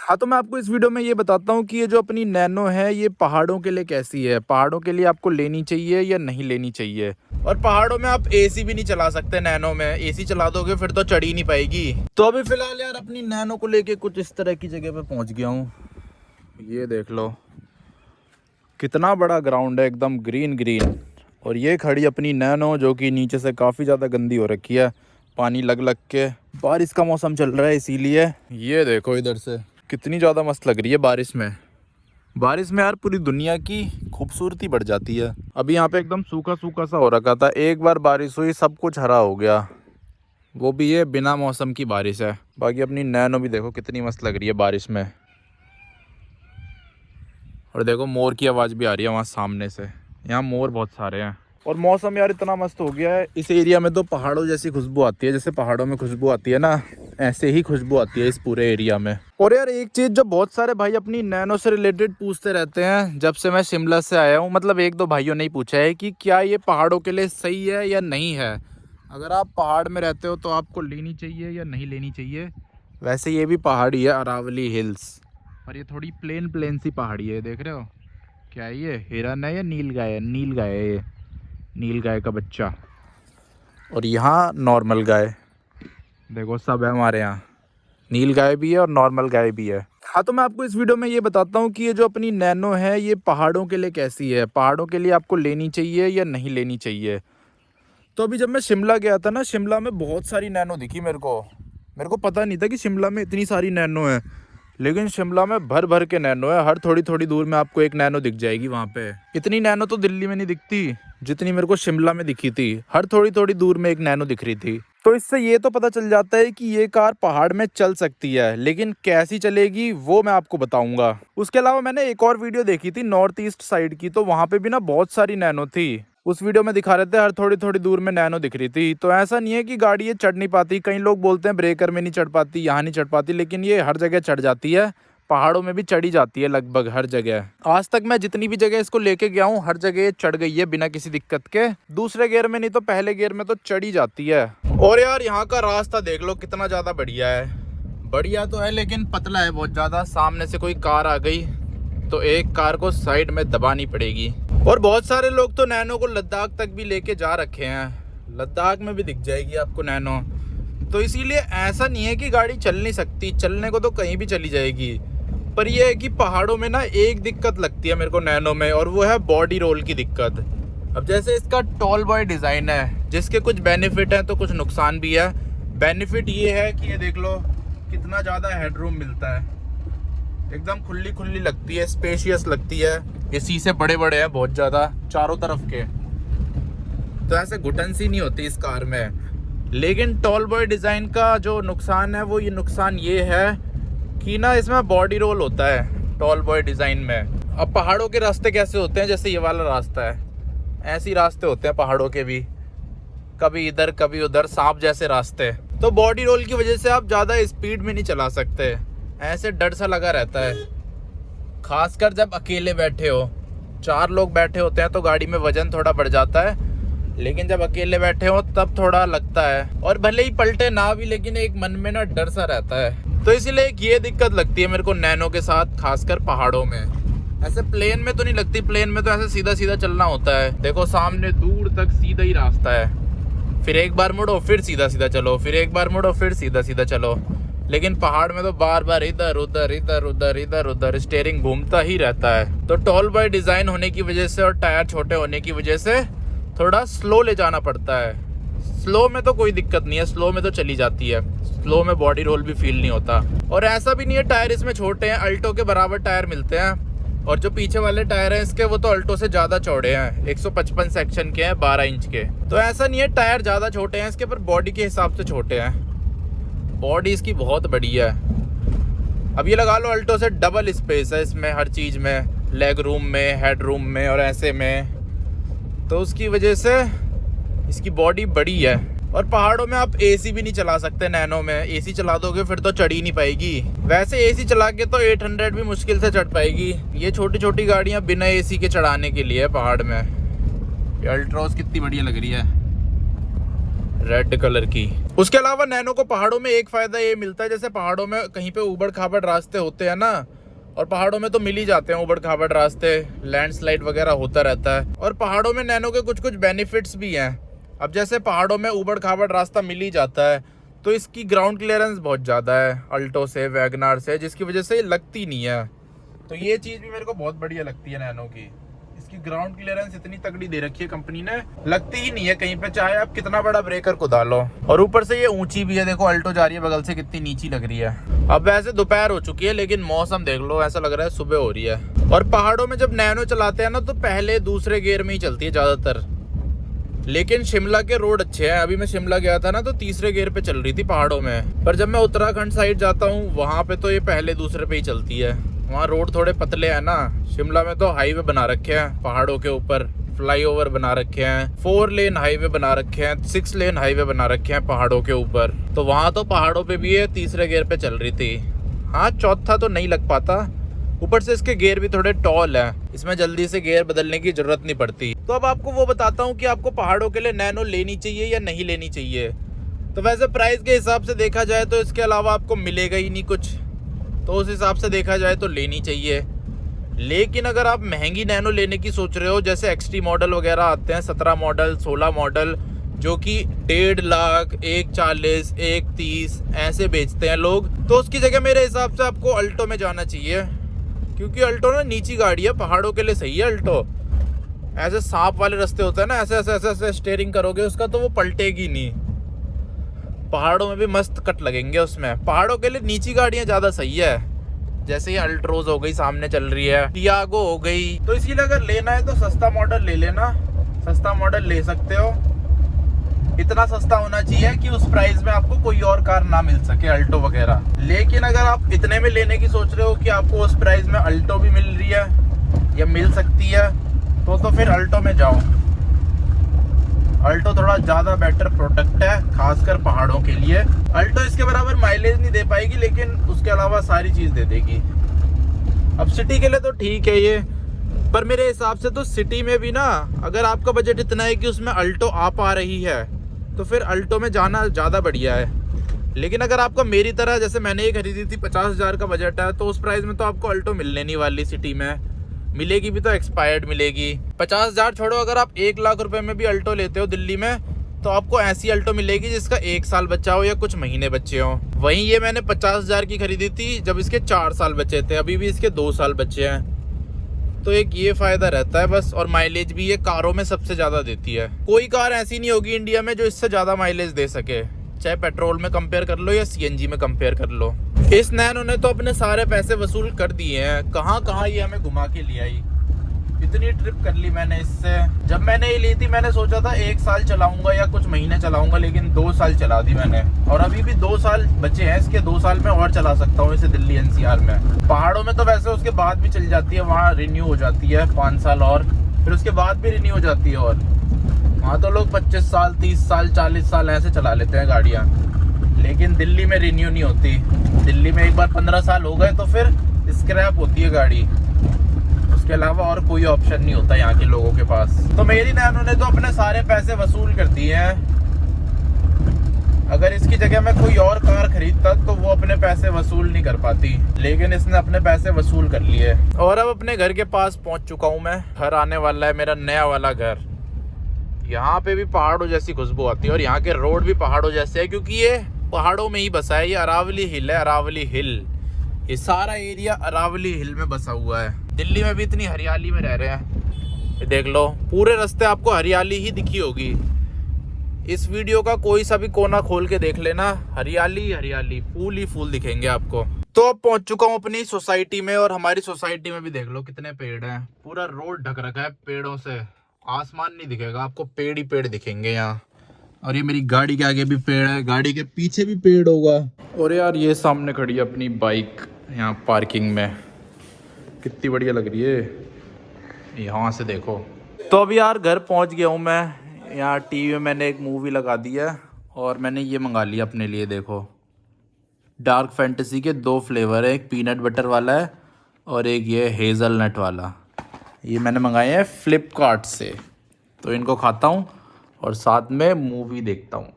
हाँ, तो मैं आपको इस वीडियो में ये बताता हूँ कि ये जो अपनी नैनो है, ये पहाड़ों के लिए कैसी है? पहाड़ों के लिए आपको लेनी चाहिए या नहीं लेनी चाहिए? और पहाड़ों में आप एसी भी नहीं चला सकते नैनो में, एसी चला दोगे फिर तो चढ़ ही नहीं पाएगी। तो अभी फ़िलहाल यार अपनी नैनो को लेके कुछ इस तरह की जगह पे पहुँच गया हूँ। ये देख लो, कितना बड़ा ग्राउंड है, एकदम ग्रीन ग्रीन। और ये खड़ी अपनी नैनो जो कि नीचे से काफ़ी ज़्यादा गंदी हो रखी है, पानी लग लग के। बारिश का मौसम चल रहा है इसीलिए। ये देखो इधर से कितनी ज़्यादा मस्त लग रही है बारिश में। बारिश में यार पूरी दुनिया की खूबसूरती बढ़ जाती है। अभी यहाँ पे एकदम सूखा सूखा सा हो रखा था, एक बार बारिश हुई सब कुछ हरा हो गया। वो भी ये बिना मौसम की बारिश है। बाकी अपनी नैनो भी देखो कितनी मस्त लग रही है बारिश में। और देखो मोर की आवाज़ भी आ रही है वहाँ सामने से, यहाँ मोर बहुत सारे हैं। और मौसम यार इतना मस्त हो गया है इस एरिया में, तो पहाड़ों जैसी खुशबू आती है, जैसे पहाड़ों में खुशबू आती है ना, ऐसे ही खुशबू आती है इस पूरे एरिया में। और यार एक चीज़ जो बहुत सारे भाई अपनी नैनो से रिलेटेड पूछते रहते हैं जब से मैं शिमला से आया हूँ, मतलब एक दो भाइयों ने ही पूछा है कि क्या ये पहाड़ों के लिए सही है या नहीं है। अगर आप पहाड़ में रहते हो तो आपको लेनी चाहिए या नहीं लेनी चाहिए। वैसे ये भी पहाड़ी है, अरावली हिल्स, पर ये थोड़ी प्लेन प्लेन सी पहाड़ी है। देख रहे हो क्या है ये, हिरन है या नील गाय है? नील गाय है ये, नील गाय का बच्चा। और यहाँ नॉर्मल गाय, देखो सब है हमारे यहाँ, नील गाय भी है और नॉर्मल गाय भी है। हाँ, तो मैं आपको इस वीडियो में ये बताता हूँ कि ये जो अपनी नैनो है, ये पहाड़ों के लिए कैसी है, पहाड़ों के लिए आपको लेनी चाहिए या नहीं लेनी चाहिए। तो अभी जब मैं शिमला गया था ना, शिमला में बहुत सारी नैनो दिखी मेरे को पता नहीं था कि शिमला में इतनी सारी नैनो है। लेकिन शिमला में भर भर के नैनो है, हर थोड़ी थोड़ी दूर में आपको एक नैनो दिख जाएगी वहाँ पे। इतनी नैनो तो दिल्ली में नहीं दिखती जितनी मेरे को शिमला में दिखी थी, हर थोड़ी थोड़ी दूर में एक नैनो दिख रही थी। तो इससे ये तो पता चल जाता है कि ये कार पहाड़ में चल सकती है, लेकिन कैसी चलेगी वो मैं आपको बताऊंगा। उसके अलावा मैंने एक और वीडियो देखी थी नॉर्थ ईस्ट साइड की, तो वहाँ पे भी ना बहुत सारी नैनो थी। उस वीडियो में दिखा रहे थे हर थोड़ी थोड़ी दूर में नैनो दिख रही थी। तो ऐसा नहीं है कि गाड़ी ये चढ़ नहीं पाती, कई लोग बोलते हैं ब्रेकर में नहीं चढ़ पाती, यहाँ नहीं चढ़ पाती, लेकिन ये हर जगह चढ़ जाती है। पहाड़ों में भी चढ़ी जाती है लगभग हर जगह। आज तक मैं जितनी भी जगह इसको लेके गया हूँ हर जगह ये चढ़ गई है बिना किसी दिक्कत के। दूसरे गियर में नहीं तो पहले गियर में तो चढ़ी जाती है। और यार यहाँ का रास्ता देख लो कितना ज़्यादा बढ़िया है। बढ़िया तो है लेकिन पतला है बहुत ज़्यादा। सामने से कोई कार आ गई तो एक कार को साइड में दबानी पड़ेगी। और बहुत सारे लोग तो नैनो को लद्दाख तक भी लेके जा रखे हैं, लद्दाख में भी दिख जाएगी आपको नैनो। तो इसीलिए ऐसा नहीं है कि गाड़ी चल नहीं सकती, चलने को तो कहीं भी चली जाएगी। पर यह है कि पहाड़ों में ना एक दिक्कत लगती है मेरे को नैनो में, और वो है बॉडी रोल की दिक्कत। अब जैसे इसका टॉल बॉय डिज़ाइन है, जिसके कुछ बेनिफिट हैं तो कुछ नुकसान भी है। बेनिफिट ये है कि ये देख लो कितना ज़्यादा हेडरूम मिलता है, एकदम खुली खुली लगती है, स्पेशियस लगती है। ये शीशे बड़े बड़े हैं बहुत ज़्यादा चारों तरफ के, तो ऐसे घुटन सी नहीं होती इस कार में। लेकिन टॉल बॉय डिज़ाइन का जो नुकसान है वो ये नुकसान ये है कि ना इसमें बॉडी रोल होता है टॉल बॉय डिज़ाइन में। अब पहाड़ों के रास्ते कैसे होते हैं, जैसे ये वाला रास्ता है, ऐसे ही रास्ते होते हैं पहाड़ों के भी, कभी इधर कभी उधर, सांप जैसे रास्ते। तो बॉडी रोल की वजह से आप ज़्यादा स्पीड में नहीं चला सकते, ऐसे डर सा लगा रहता है। खासकर जब अकेले बैठे हो, 4 लोग बैठे होते हैं तो गाड़ी में वजन थोड़ा बढ़ जाता है, लेकिन जब अकेले बैठे हो तब थोड़ा लगता है। और भले ही पलटे ना भी, लेकिन एक मन में ना डर सा रहता है। तो इसीलिए एक ये दिक्कत लगती है मेरे को नैनो के साथ, खासकर पहाड़ों में। ऐसे प्लेन में तो नहीं लगती, प्लेन में तो ऐसे सीधा सीधा चलना होता है। देखो सामने दूर तक सीधा ही रास्ता है, फिर एक बार मुड़ो फिर सीधा सीधा चलो, फिर एक बार मुड़ो फिर सीधा सीधा चलो। लेकिन पहाड़ में तो बार बार इधर उधर इधर उधर इधर उधर स्टीयरिंग घूमता ही रहता है। तो टॉल बॉय डिज़ाइन होने की वजह से और टायर छोटे होने की वजह से थोड़ा स्लो ले जाना पड़ता है। स्लो में तो कोई दिक्कत नहीं है, स्लो में तो चली जाती है, स्लो में बॉडी रोल भी फील नहीं होता। और ऐसा भी नहीं है टायर इसमें छोटे हैं, अल्टो के बराबर टायर मिलते हैं। और जो पीछे वाले टायर हैं इसके वो तो अल्टो से ज़्यादा चौड़े हैं, 155 सेक्शन के हैं, 12 इंच के। तो ऐसा नहीं है टायर ज़्यादा छोटे हैं इसके, पर बॉडी के हिसाब से छोटे हैं। बॉडी इसकी बहुत बड़ी है। अब ये लगा लो अल्टो से डबल स्पेस है इसमें, हर चीज़ में, लेग रूम में, हेड रूम में और ऐसे में। तो उसकी वजह से इसकी बॉडी बड़ी है। और पहाड़ों में आप एसी भी नहीं चला सकते नैनो में, एसी चला दोगे फिर तो चढ़ ही नहीं पाएगी। वैसे एसी चला के तो 800 भी मुश्किल से चढ़ पाएगी। ये छोटी छोटी गाड़ियाँ बिना एसी के चढ़ाने के लिए पहाड़ में। ये अल्ट्रोस कितनी बढ़िया लग रही है, रेड कलर की। उसके अलावा नैनो को पहाड़ों में एक फ़ायदा ये मिलता है, जैसे पहाड़ों में कहीं पे ऊबड़ खाबड़ रास्ते होते हैं ना, और पहाड़ों में तो मिल ही जाते हैं ऊबड़ खाबड़ रास्ते, लैंडस्लाइड वगैरह होता रहता है। और पहाड़ों में नैनो के कुछ कुछ बेनिफिट्स भी हैं। अब जैसे पहाड़ों में ऊबड़ खाबड़ रास्ता मिल ही जाता है, तो इसकी ग्राउंड क्लियरेंस बहुत ज़्यादा है अल्टो से, वैगनार से, जिसकी वजह से ये लगती नहीं है। तो ये चीज़ भी मेरे को बहुत बढ़िया लगती है नैनो की। इसकी ग्राउंड क्लियरेंस इतनी तगड़ी दे रखी है कंपनी ने, लगती ही नहीं है कहीं पे, चाहे आप कितना बड़ा ब्रेकर को डालो। और ऊपर से ये ऊंची भी है, देखो अल्टो जा रही है बगल से, कितनी नीची लग रही है। अब वैसे दोपहर हो चुकी है, लेकिन मौसम देख लो, ऐसा लग रहा है सुबह हो रही है। और पहाड़ों में जब नैनो चलाते हैं ना, तो पहले दूसरे गियर में ही चलती है ज़्यादातर। लेकिन शिमला के रोड अच्छे हैं। अभी मैं शिमला गया था ना, तो तीसरे गियर पे चल रही थी पहाड़ों में। पर जब मैं उत्तराखंड साइड जाता हूँ, वहाँ पे तो ये पहले दूसरे पे ही चलती है। वहाँ रोड थोड़े पतले हैं ना। शिमला में तो हाईवे बना रखे हैं पहाड़ों के ऊपर, फ्लाईओवर बना रखे हैं, 4 लेन हाईवे बना रखे हैं, 6 लेन हाईवे बना रखे हैं पहाड़ों के ऊपर। तो वहाँ तो पहाड़ों पे भी ये तीसरे गियर पे चल रही थी। हाँ, चौथा तो नहीं लग पाता। ऊपर से इसके गियर भी थोड़े टॉल हैं, इसमें जल्दी से गियर बदलने की जरूरत नहीं पड़ती। तो अब आपको वो बताता हूँ कि आपको पहाड़ों के लिए नैनो लेनी चाहिए या नहीं लेनी चाहिए। तो वैसे प्राइस के हिसाब से देखा जाए तो इसके अलावा आपको मिलेगा ही नहीं कुछ, तो उस हिसाब से देखा जाए तो लेनी चाहिए। लेकिन अगर आप महंगी नैनो लेने की सोच रहे हो, जैसे एक्सटी मॉडल वगैरह आते हैं, 17 मॉडल, 16 मॉडल, जो कि 1.5 लाख, 1.40, 1.30 ऐसे बेचते हैं लोग, तो उसकी जगह मेरे हिसाब से आपको अल्टो में जाना चाहिए। क्योंकि अल्टो ना नीची गाड़ी है, पहाड़ों के लिए सही है अल्टो। ऐसे सांप वाले रास्ते होते हैं ना, ऐसे ऐसे ऐसे ऐसे स्टेयरिंग करोगे उसका तो वो पलटेगी नहीं। पहाड़ों में भी मस्त कट लगेंगे उसमें। पहाड़ों के लिए नीची गाड़ियाँ ज़्यादा सही है, जैसे ये अल्ट्रोज हो गई सामने चल रही है, टियागो हो गई। तो इसीलिए अगर लेना है तो सस्ता मॉडल ले लेना, सस्ता मॉडल ले सकते हो। इतना सस्ता होना चाहिए कि उस प्राइस में आपको कोई और कार ना मिल सके, अल्टो वगैरह। लेकिन अगर आप इतने में लेने की सोच रहे हो कि आपको उस प्राइस में अल्टो भी मिल रही है या मिल सकती है, तो फिर अल्टो में जाओ। अल्टो थोड़ा ज़्यादा बेटर प्रोडक्ट है, खासकर पहाड़ों के लिए। अल्टो इसके बराबर माइलेज नहीं दे पाएगी, लेकिन उसके अलावा सारी चीज़ दे देगी। अब सिटी के लिए तो ठीक है ये, पर मेरे हिसाब से तो सिटी में भी ना, अगर आपका बजट इतना है कि उसमें अल्टो आ पा रही है, तो फिर अल्टो में जाना ज़्यादा बढ़िया है। लेकिन अगर आपका मेरी तरह, जैसे मैंने ये खरीदी थी, 50,000 का बजट है, तो उस प्राइस में तो आपको अल्टो मिलने नहीं वाली। सिटी में मिलेगी भी तो एक्सपायर्ड मिलेगी। 50,000 छोड़ो, अगर आप 1 लाख रुपए में भी अल्टो लेते हो दिल्ली में, तो आपको ऐसी अल्टो मिलेगी जिसका 1 साल बचा हो या कुछ महीने बचे हो। वहीं ये मैंने 50,000 की खरीदी थी जब इसके 4 साल बचे थे, अभी भी इसके 2 साल बचे हैं। तो एक ये फ़ायदा रहता है बस। और माइलेज भी ये कारों में सबसे ज़्यादा देती है। कोई कार ऐसी नहीं होगी इंडिया में जो इससे ज़्यादा माइलेज दे सके, चाहे पेट्रोल में कंपेयर कर लो या सीएनजी में कंपेयर कर लो। इस नैनो ने तो अपने सारे पैसे वसूल कर दिए हैं। कहाँ कहाँ ये हमें घुमा के ले आई। इतनी ट्रिप कर ली मैंने इससे। जब मैंने ये ली थी, मैंने सोचा था 1 साल चलाऊंगा या कुछ महीने चलाऊंगा, लेकिन 2 साल चला दी मैंने। और अभी भी 2 साल बचे हैं इसके, 2 साल में और चला सकता हूँ इसे दिल्ली एनसीआर में। पहाड़ों में तो वैसे उसके बाद भी चल जाती है, वहाँ रिन्यू हो जाती है 5 साल और, फिर उसके बाद भी रिन्यू हो जाती है। और वहाँ तो लोग 25 साल, 30 साल, 40 साल ऐसे चला लेते हैं गाड़ियाँ। लेकिन दिल्ली में रिन्यू नहीं होती। दिल्ली में एक बार 15 साल हो गए तो फिर स्क्रैप होती है गाड़ी। उसके अलावा और कोई ऑप्शन नहीं होता यहाँ के लोगों के पास। तो मेरी नैनो ने तो अपने सारे पैसे वसूल कर दिए हैं। अगर इसकी जगह मैं कोई और कार खरीदता तो वो अपने पैसे वसूल नहीं कर पाती, लेकिन इसने अपने पैसे वसूल कर लिए। और अब अपने घर के पास पहुँच चुका हूँ मैं। घर आने वाला है मेरा नया वाला घर। यहाँ पे भी पहाड़ों जैसी खुशबू आती है, और यहाँ के रोड भी पहाड़ों जैसे है, क्योंकि ये पहाड़ों में ही बसा है। ये अरावली हिल है, अरावली हिल। ये सारा एरिया अरावली हिल में बसा हुआ है। दिल्ली में भी इतनी हरियाली में रह रहे हैं, ये देख लो, पूरे रास्ते आपको हरियाली ही दिखी होगी। इस वीडियो का कोई सा भी कोना खोल के देख लेना, हरियाली हरियाली, फूल ही फूल दिखेंगे आपको। तो अब पहुंच चुका हूं अपनी सोसाइटी में, और हमारी सोसाइटी में भी देख लो कितने पेड़ हैं। पूरा रोड ढक रखा है पेड़ों से, आसमान नहीं दिखेगा आपको, पेड़ ही पेड़ दिखेंगे यहाँ। और ये मेरी गाड़ी के आगे भी पेड़ है, गाड़ी के पीछे भी पेड़ होगा। और यार ये सामने खड़ी है अपनी बाइक यहाँ पार्किंग में, कितनी बढ़िया लग रही है यहाँ से देखो। तो अब यार घर पहुँच गया हूँ मैं। यहाँ टीवी में मैंने एक मूवी लगा दी है, और मैंने ये मंगा लिया अपने लिए। देखो, डार्क फैंटेसी के 2 फ्लेवर है, एक पीनट बटर वाला है और एक ये हेज़लनट वाला। ये मैंने मंगाए हैं फ्लिपकार्ट से। तो इनको खाता हूँ और साथ में मूवी देखता हूँ।